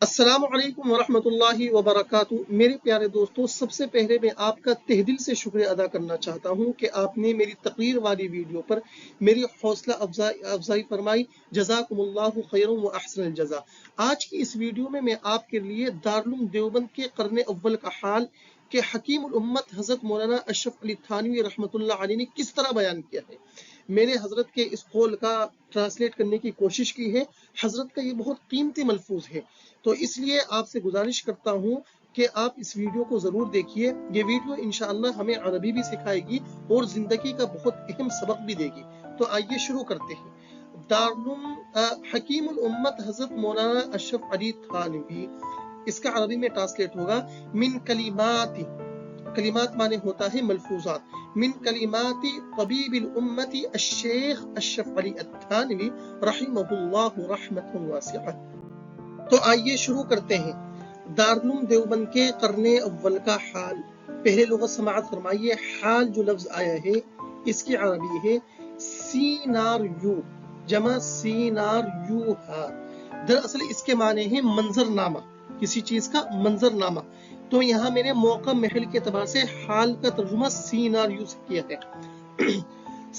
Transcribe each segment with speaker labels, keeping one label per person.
Speaker 1: السلام علیکم ورحمۃ اللہ وبرکاتہ۔ میرے پیارے دوستو، سب سے پہلے میں آپ کا تہ دل سے شکریہ ادا کرنا چاہتا ہوں کہ آپ نے میری تقریر والی ویڈیو پر میری حوصلہ افزائی فرمائی۔ جزاکم اللہ خیر و احسن الجزا۔ آج کی اس ویڈیو میں آپ کے لیے دارالعلوم دیوبند کے قرن اول کا حال کہ حکیم الامت حضرت مولانا اشرف علی تھانوی رحمۃ اللہ علیہ نے کس طرح بیان کیا ہے، میرے حضرت کے اس قول کا ٹرانسلیٹ کرنے کی کوشش کی ہے۔ حضرت کا یہ بہت قیمتی ملفوظ ہے، تو اس لیے آپ سے گزارش کرتا ہوں کہ آپ اس ویڈیو کو ضرور دیکھیے۔ یہ ویڈیو انشاءاللہ ہمیں عربی بھی سکھائے گی اور زندگی کا بہت اہم سبق بھی دے گی۔ تو آئیے شروع کرتے ہیں۔ دارالعلوم حکیم الامت حضرت مولانا اشرف علی تھانوی، اس کا عربی میں ٹرانسلیٹ ہوگا من کلمات، کلمات معنی ہوتا ہے ملفوظات، من کلمات طبیب الامت الشیخ اشرف علی التھانوی رحمہ اللہ رحمۃ واسعہ۔ تو آئیے شروع کرتے ہیں۔ دارالعلوم دیوبند کے قرن اول کا حال، پہلے لغت سماعت فرمائیے۔ حال جو لفظ آیا ہے اس کی عربی ہے سینار یو، جمع سینار یو ہا۔ دراصل اس کے معنی ہے منظر نامہ، کسی چیز کا منظر نامہ۔ تو یہاں میں نے موقع محل کے اعتبار سے حال کا ترجمہ سینار یو سے کیا ہے۔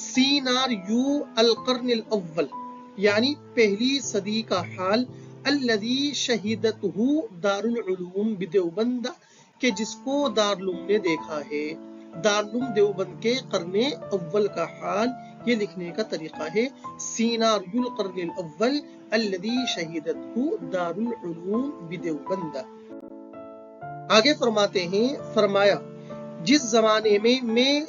Speaker 1: سینار یو القرن الاول، یعنی پہلی صدی کا حال، الذی شہیدتہ دار العلوم بدیوبند، کہ جس کو دارالعلوم نے دیکھا ہے۔ دارالعلوم دیوبند کے قرن اول کا حال، یہ لکھنے کا طریقہ ہے سیناریو القرن الاول الذی شہیدتہ دار العلوم بدیوبند۔ آگے فرماتے ہیں، فرمایا جس زمانے میں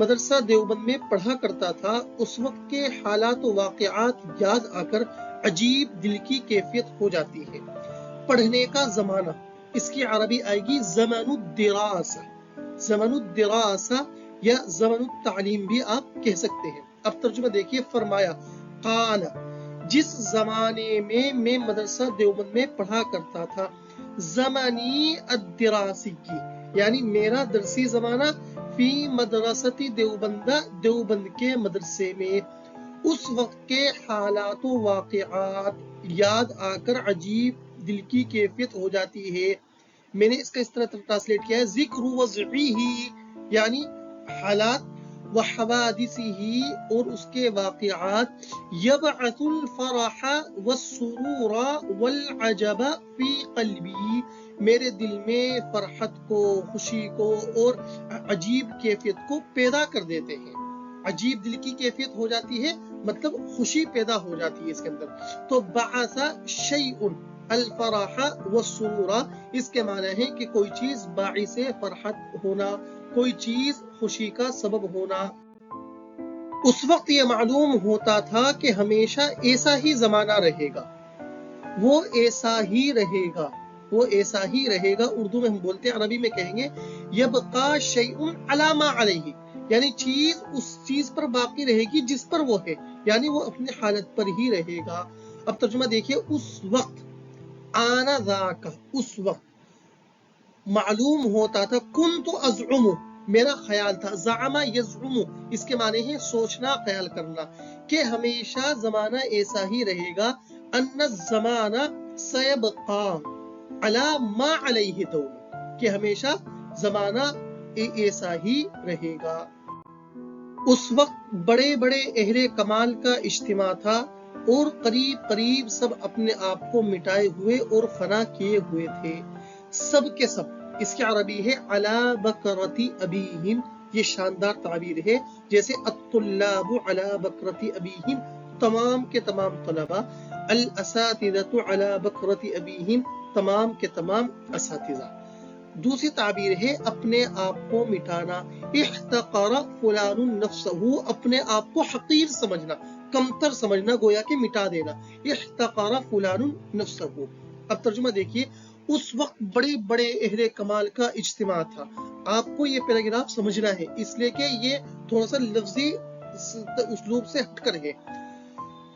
Speaker 1: مدرسہ دیوبند میں پڑھا کرتا تھا، اس وقت کے حالات و واقعات یاد آ کر عجیب دل کی کیفیت ہو جاتی ہے۔ پڑھنے کا زمانہ، اس کی عربی آئے گی زمن الدراسہ، زمن الدراسہ یا زمن التعلیم بھی آپ کہہ سکتے ہیں۔ اب ترجمہ دیکھیے، فرمایا قال جس زمانے میں مدرسہ دیوبند میں پڑھا کرتا تھا، زمانی الدراسی کی، یعنی میرا درسی زمانہ، فی مدرستی دیوبند، دیوبند کے مدرسے میں، اس وقت کے حالات و واقعات یاد آ کر عجیب دل کی کیفیت ہو جاتی ہے۔ میں نے اس کا اس طرح ٹرانسلیٹ کیا ہے ذکر وضعیہ، یعنی حالات و حوادثہ اور اس کے واقعات، یبعث الفرح والسرور والعجب فی قلبی، میرے دل میں فرحت کو، خوشی کو اور عجیب کیفیت کو پیدا کر دیتے ہیں۔ عجیب دل کی کیفیت ہو جاتی ہے مطلب خوشی پیدا ہو جاتی ہے اس کے اندر۔ تو بعث شیء الفرح والسرور، اس کے معنی ہے کہ کوئی چیز باعث فرحت ہونا، کوئی چیز خوشی کا سبب ہونا۔ اس وقت یہ معلوم ہوتا تھا کہ ہمیشہ ایسا ہی زمانہ رہے گا، وہ ایسا ہی رہے گا، وہ ایسا ہی رہے گا۔ اردو میں ہم بولتے ہیں، عربی میں کہیں گے یبقى شیء علی ما علیہ، یعنی چیز اس چیز پر باقی رہے گی جس پر وہ ہے، یعنی وہ اپنی حالت پر ہی رہے گا۔ اب ترجمہ دیکھیے، اس وقت، آنا ذاک، اس وقت معلوم ہوتا تھا، کنت ازعم، میرا خیال تھا، زعم یزعم، اس کے معنی ہے سوچنا، خیال کرنا، کہ ہمیشہ زمانہ ایسا ہی رہے گا، ان الزمانہ سیبقى علی ما علیہ دوم، کہ ہمیشہ زمانہ ایسا ہی رہے گا۔ اس وقت بڑے بڑے اہل کمال کا اجتماع تھا اور قریب قریب سب اپنے آپ کو مٹائے ہوئے اور فنا کیے ہوئے تھے، سب کے سب۔ اس کی عربی ہے علی بکرۃ ابیہم، یہ شاندار تعبیر ہے، جیسے الطلاب علی بکرۃ ابیہم، تمام کے تمام طلبہ، الاساتذۃ علی بکرۃ ابیہم، تمام کے تمام اساتذہ۔ دوسری تعبیر ہے اپنے آپ کو مٹانا، احتقر فلان نفسہ، اپنے آپ کو حقیر سمجھنا، کمتر سمجھنا، گویا کہ مٹا دینا، احتقر فلان نفسہ۔ اب ترجمہ دیکھیے، اس وقت بڑے بڑے اہل کمال کا اجتماع تھا۔ آپ کو یہ پیراگراف سمجھنا ہے، اس لیے کہ یہ تھوڑا سا لفظی اسلوب سے ہٹ کر ہے۔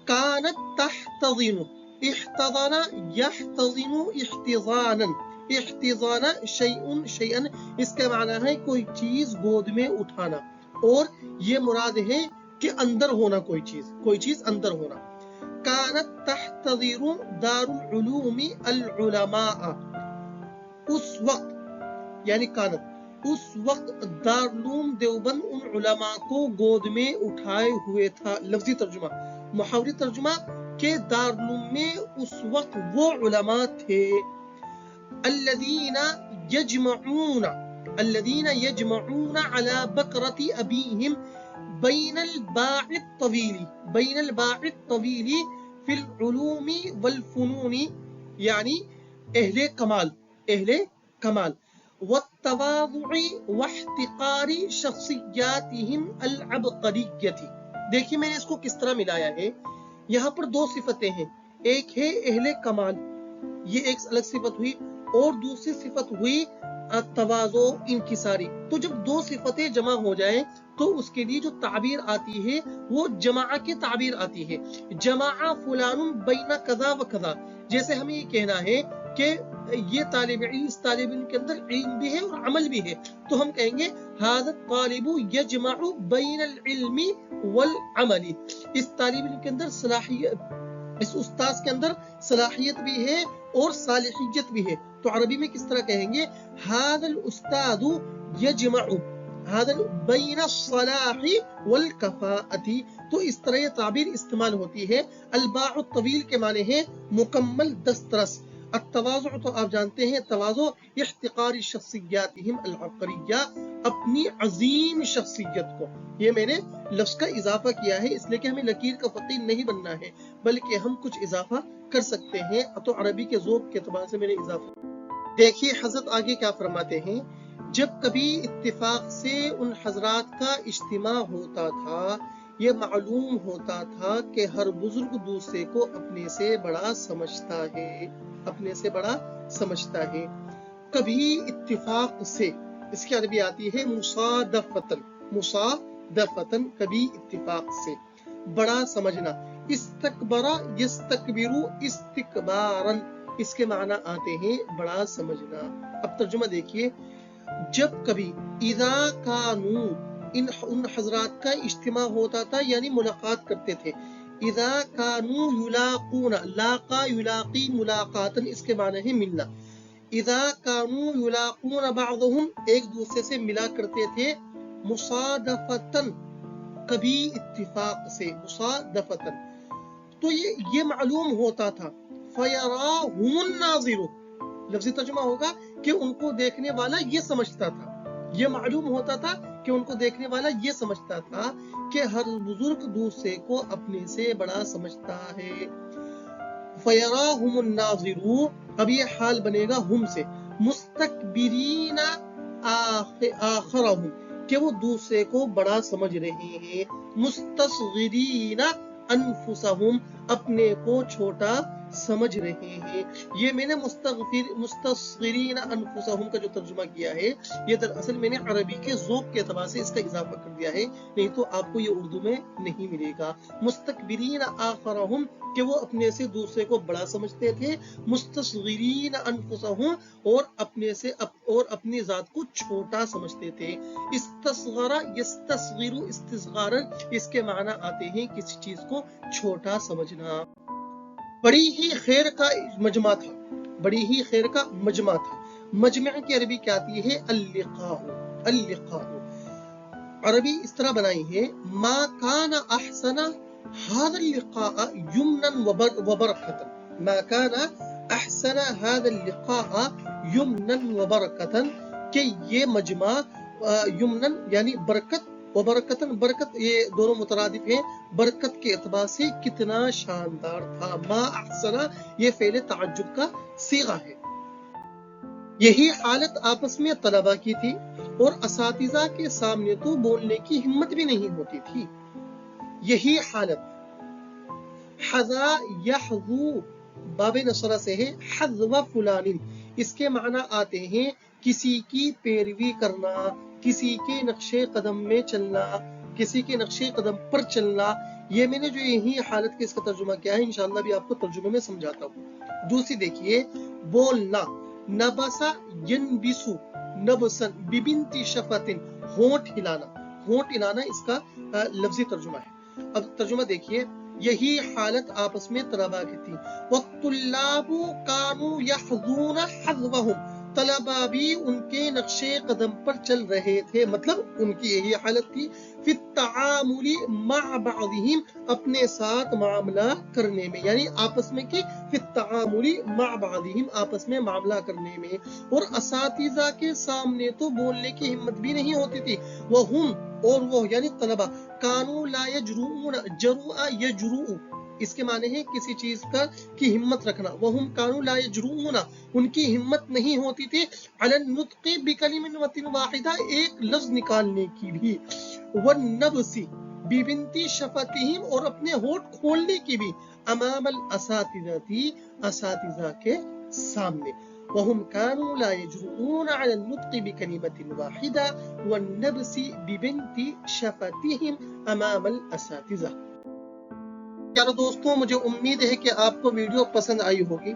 Speaker 1: کانت تحتضن، احتضن یحتضن احتضانا، احتضانا شیء شیئا، اس کا معنی ہے کوئی چیز گود میں اٹھانا، اور یہ مراد ہے کہ اندر ہونا، کوئی چیز اندر ہونا۔ कानत तहतज़िरु दारुल उलूम अल उलमा। उस वक्त यानी कानत उस वक्त दारुल देवबंद उन उलमा को गोद में उठाए हुए था। लफ्जी तर्जुमा, मुहावरी तर्जुमा के दारुल में उस वक्त वो उलमा थे अल्लज़ीना यजमऊना अला बकरति अबीहिम बैनल बाइद तवीली फिल उलूमी वल फुनूनी, यानी अहले कमाल वत्तवाज़ुई वहतिक़ारी शख्सिय्यातिहिम अल अबक़रिय्यति। देखिए मैंने इसको किस तरह मिलाया है। यहाँ पर दो सिफतें हैं, एक है अहले कमाल, ये एक अलग सिफत हुई, और दूसरी सिफत हुई तवाज़ो इंकिसारी। तो जब दो सिफतें जमा हो जाए तो उसके लिए जो ताबीर आती है वो जमा की ताबीर आती है। जमा फुलानुन बैना कज़ा व कज़ा, जैसे हमें ये कहना है कि ये इस तालिब इल्म के अंदर इल्म भी है और अमल भी है, तो हम कहेंगे हाज़ा तालिबु यजमउ बैनल इल्मी वल अमली। इस तालिब इल्म के अंदर सलाहियत, इस उस्ताद के अंदर सलाहियत भी है और सालिहियत भी है। तो अरबी में किस तरह कहेंगे, हाज़ल उस्तादु यजमउ हाज़ल बैन सलाहि वल कफ़ाअति। तो इस तरह ये ताबीर इस्तेमाल होती है। अलबाउ तवील के माने हैं मुकम्मल दस्तरस। अत्तवाज़ु तो आप जानते हैं, तवाज़ु इख्तिक़ारी शख्सिय्यातिहिम अल अबक़रिय्या, अपनी अजीम शख्सियत को। ये मैंने लफ्ज़ का इजाफा किया है इसलिए कि हमें लकीर का फ़क़ीह नहीं बनना है, बल्कि हम कुछ इजाफा कर सकते हैं। तो अरबी के ज़ौक़ के एतबार से मैंने इजाफा। देखिए हज़रत आगे क्या फरमाते हैं, जब कभी इत्तिफाक से उन हज़रात का इज्तिमा होता था, ये मालूम होता था कि हर बुजुर्ग दूसरे को अपने से बड़ा समझता है। कभी इत्तिफाक से, इसकी अरबी आती है मुसादफतन, कभी इत्तिफाक से बड़ा समझना। इस्तकबरा यस्तकबिरु इस्तिकबारन, इसके माना आते हैं बड़ा समझना। अब तर्जुमा देखिए, जब कभी इज़ा कानू उन हजरात का इज्तिमा होता था यानी मुलाकात करते थे। इज़ा कानू युलाक़ूना, लाक़ा युलाक़ी मुलाक़ातन, इसके माने है मिलना। इज़ा कानू युलाक़ूना बाज़ुहुम, एक दूसरे से मिला करते थे। मुसादफतन, कभी इत्तिफाक से, मुसादफतन, तो ये मालूम होता था। फयराहुमुन नाज़िरु, लफ्ज़ी तर्जुमा होगा कि उनको देखने वाला ये समझता था। ये मालूम होता था कि उनको देखने वाला ये समझता था कि हर बुजुर्ग दूसरे को अपने से बड़ा समझता है। फयराहुमुन नाज़िरु, अब ये हाल बनेगा हम से, मुस्तकबिरीना आखरहुम, कि वो दूसरे को बड़ा समझ रहे हैं। मुस्तस्गिरीना अनफुसहुम, अपने को छोटा समझ रहे हैं। ये मैंने मुस्तस्गिरीना अनफुसहुम का जो तर्जुमा किया है, ये दरअसल मैंने अरबी के ज़ौक़ के एतबार से इसका इजाफा कर दिया है, नहीं तो आपको ये उर्दू में नहीं मिलेगा। मुस्तकबिरीना आखरहुम, कि वो अपने से दूसरे को बड़ा समझते थे। मुस्तस्गिरीना अनफुसहुम, और अपने से और अपनी जात को छोटा समझते थे। इस्तिस्गारा यस्तिस्गिरु इस्तिस्गारन, इसके माना आते हैं किसी चीज को छोटा समझना। बड़ी ही खैर का मजमा था, बड़ी ही खैर का मजमा था। मजमा की अरबी क्या आती है, अल-लिक़ाउ। अरबी इस तरह बनाई है, मा काना अहसना हाज़ा लिक़ा युमनन व बरकतन। मा काना अहसना हाज़ा लिक़ा युमनन व बरकतन, कि ये मजमा युमनन यानी बरकत, व बरकतन, बरकत ये दोनों मुतरादिफ हैं, बरकत के एतबार से कितना शानदार था। मा अहसना ये फ़ेल ताज्जुब का सीगा है। यही हालत आपस में तलबा की थी और असातिज़ा के सामने तो बोलने की हिम्मत भी नहीं होती थी। यही हालत हज़ा यहज़ू, बाबे नसरा से है, हज़्व फुलानिन, इसके माना आते हैं किसी की पैरवी करना, किसी के नक्शे कदम में चलना, किसी के नक्शे कदम पर चलना। ये मैंने जो यही हालत के इसका तर्जुमा किया है, इंशाअल्लाह भी आपको तर्जुमे में समझाता हूँ। दूसरी देखिए, बोलना, नबसा यनबिसु नबसन बिबिंति शफतिन, होंठ हिलाना, होंठ हिलाना इसका लफ्जी तर्जुमा है। अब तर्जुमा देखिए, यही हालत आपस में तलबा की थी। वत्तुल्लाबु कानू यहज़ून हज़वहुम, तलबा भी उनके नक्शे कदम पर चल रहे थे, मतलब उनकी यही हालत थी। फित तआमुली मअ बअदिहिम, अपने साथ मामला करने में, यानी आपस में कि फित तआमुली मअ बअदिहिम, आपस में मामला करने में। और असातिज़ा के सामने तो बोलने की हिम्मत भी नहीं होती थी। वहुम, और वो यानी तलबा, कानू ला यजरून, जरुआ यजरू, इसके माने है किसी चीज का की हिम्मत रखना। वहुम कानू ला यजरून, उनकी हिम्मत नहीं होती थी, अलन नुत्क़ि बिकलिमतिन वाहिदा, एक लफ्ज निकालने की भी, वन्नब्सी बिबिंती शफतिहिम, और अपने होठ खोलने की भी, अमामल असातिज़ाती, असातिज़ा के सामने। वहुम कानू ला यजरून अलन नुत्क़ि बिकलिमतिन वाहिदा वन्नब्सी बिबिंती शफतिहिम अमामल असातिज़ा। प्यारे दोस्तों, मुझे उम्मीद है कि आपको वीडियो पसंद आई होगी।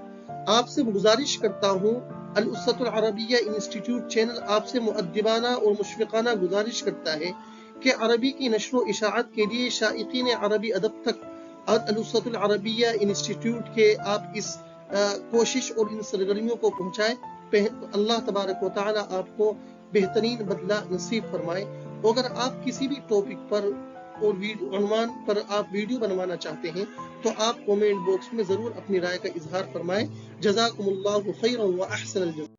Speaker 1: आपसे गुजारिश करता हूँ, अल उसरतुल अरबिया इंस्टीट्यूट चैनल आपसे मुअद्दिबाना और मुशफ़िक़ाना गुजारिश करता है कि अरबी की नश्र व इशाअत के लिए शाइक़ीन अरबी अदब तक अल उसरतुल अरबिया इंस्टीट्यूट के आप इस कोशिश और इन सरगर्मियों को पहुँचाएं। अल्लाह तबारक व तआला आपको बेहतरीन बदला नसीब फरमाए। अगर आप किसी भी टॉपिक पर और उन्वान पर आप वीडियो बनवाना चाहते हैं तो आप कमेंट बॉक्स में जरूर अपनी राय का इजहार फरमाएं। जज़ाकुमुल्लाहु खैरन व अहसनल जज़ा।